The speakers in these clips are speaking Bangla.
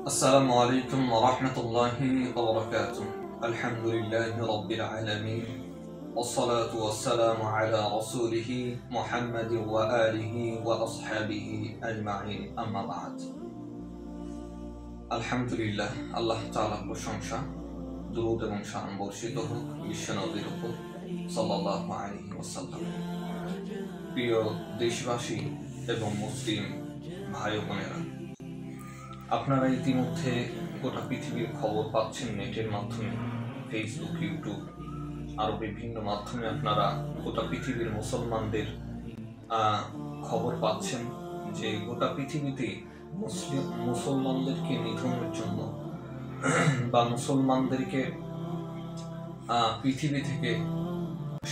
السلام عليكم ورحمة الله وبركاته. الحمد لله رب العالمين، والصلاة والسلام على رسوله محمد وآله وأصحابه أجمعين. أما بعد. আলহামদুলিল্লাহ, আল্লাহ তাআলার প্রশংসা, দুরূদ এবং সালাম বর্ষিত হোক বিশ্বনবীর উপর সাল্লাল্লাহু আলাইহি ওয়াসাল্লাম। প্রিয় দেশবাসী এবং মুসলিম ভাই ও বোনেরা, আপনারা ইতিমধ্যে গোটা পৃথিবীর খবর পাচ্ছেন নেটের মাধ্যমে, ফেসবুক, ইউটিউব আরও বিভিন্ন মাধ্যমে আপনারা গোটা পৃথিবীর মুসলমানদের খবর পাচ্ছেন যে গোটা পৃথিবীতে মুসলমানদেরকে নিধনের জন্য বা মুসলমানদেরকে পৃথিবী থেকে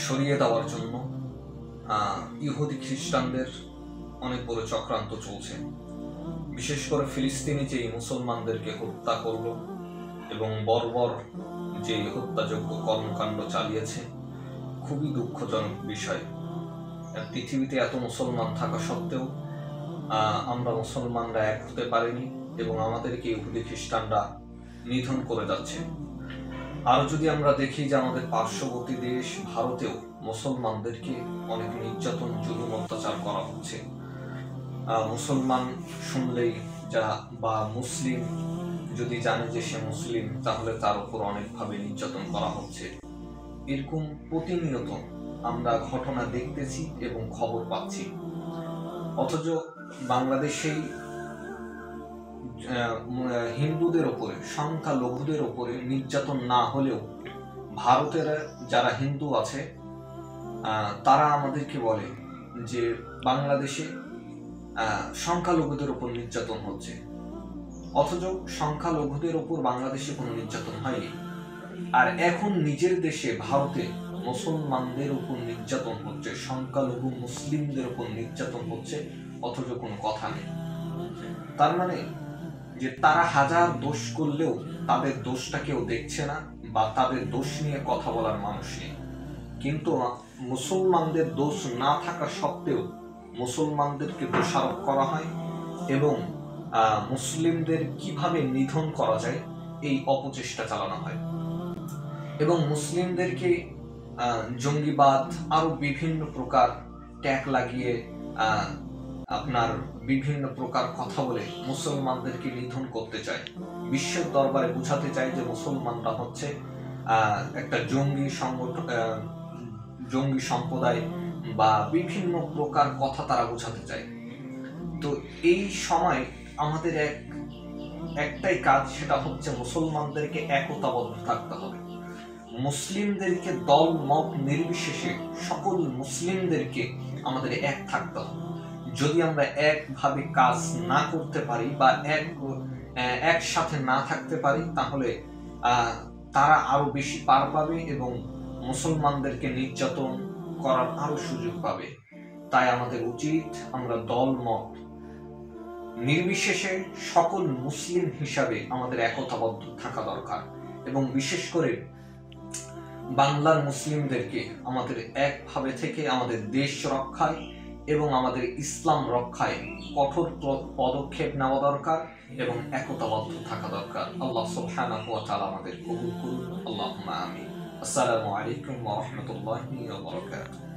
সরিয়ে দেওয়ার জন্য ইহুদি খ্রিস্টানদের অনেক বড় চক্রান্ত চলছে। বিশেষ করে ফিলিস্তিনি যে মুসলমানদেরকে হত্যা করল এবং বর্বর যে হত্যাযোগ্য কর্মকাণ্ড চালিয়েছে, খুবই দুঃখজনক বিষয়। পৃথিবীতে এত মুসলমান থাকা সত্ত্বেও আমরা মুসলমানরা এক হতে পারিনি এবং আমাদেরকে ইহুদি খ্রিস্টানরা নিধন করে যাচ্ছে। আরও যদি আমরা দেখি যে আমাদের পার্শ্ববর্তী দেশ ভারতেও মুসলমানদেরকে অনেক নির্যাতন, জুলুম, অত্যাচার করা হচ্ছে। মুসলমান শুনলেই বা মুসলিম যদি জানে যে সে মুসলিম, তাহলে তার উপর অনেকভাবে নির্যাতন করা হচ্ছে। এরকম প্রতিনিয়ত আমরা ঘটনা দেখতেছি এবং খবর পাচ্ছি। অথচ বাংলাদেশেই হিন্দুদের ওপরে, সংখ্যালঘুদের ওপরে নির্যাতন না হলেও ভারতের যারা হিন্দু আছে তারা আমাদেরকে বলে যে বাংলাদেশে সংখ্যালঘুদের উপর নির্যাতন হচ্ছে। অথচ সংখ্যালঘুদের উপর বাংলাদেশে কোনো নির্যাতন হয়নি। আর এখন নিজের দেশে ভারতে মুসলমানদের উপর নির্যাতন হচ্ছে, সংখ্যালঘু মুসলিমদের উপর নির্যাতন হচ্ছে, অথচ কোনো কথা নেই। তার মানে যে তারা হাজার দোষ করলেও তাদের দোষটা কেউ দেখছে না বা তাদের দোষ নিয়ে কথা বলার মানুষ নেই। কিন্তু মুসলমানদের দোষ না থাকা সত্ত্বেও মুসলমানদেরকে দোষারোপ করা হয় এবং মুসলিমদের কিভাবে নিধন করা যায় এই অপচেষ্টা চালানো হয় এবং মুসলিমদেরকে জঙ্গিবাদ আরো বিভিন্ন প্রকার ট্যাগ লাগিয়ে আপনার বিভিন্ন প্রকার কথা বলে মুসলমানদেরকে নিধন করতে চায়। বিশ্বের দরবারে বোঝাতে চায় যে মুসলমানরা হচ্ছে একটা জঙ্গি সংগঠন, জঙ্গি সম্প্রদায় বা বিভিন্ন প্রকার কথা তারা বোঝাতে চায়। তো এই সময় আমাদের একটাই কাজ, সেটা হচ্ছে মুসলমানদেরকে একতাবদ্ধ থাকতে হবে। মুসলিমদেরকে দল মত নির্বিশেষে সকল মুসলিমদেরকে আমাদের এক থাকতে হবে। যদি আমরা একভাবে কাজ না করতে পারি বা একসাথে না থাকতে পারি, তাহলে তারা আরো বেশি পার পাবে এবং মুসলমানদেরকে নির্যাতন করার আরো সুযোগ পাবে। তাই আমাদের উচিত আমরা দল মত নির্বিশেষে সকল মুসলিম হিসাবে আমাদের একতাবদ্ধ থাকা দরকার এবং বিশেষ করে বাংলার মুসলিমদেরকে আমাদের একভাবে থেকে আমাদের দেশ রক্ষায় এবং আমাদের ইসলাম রক্ষায় কঠোর পদক্ষেপ নেওয়া দরকার এবং একতাবদ্ধ থাকা দরকার। আল্লাহ সুবহানাহু ওয়া তাআলা আমাদের কবুল করুন। আল্লাহুম্মা আমিন। আসসালামু আলাইকুম ওয়া রাহমাতুল্লাহি ওয়া বারাকাতুহু।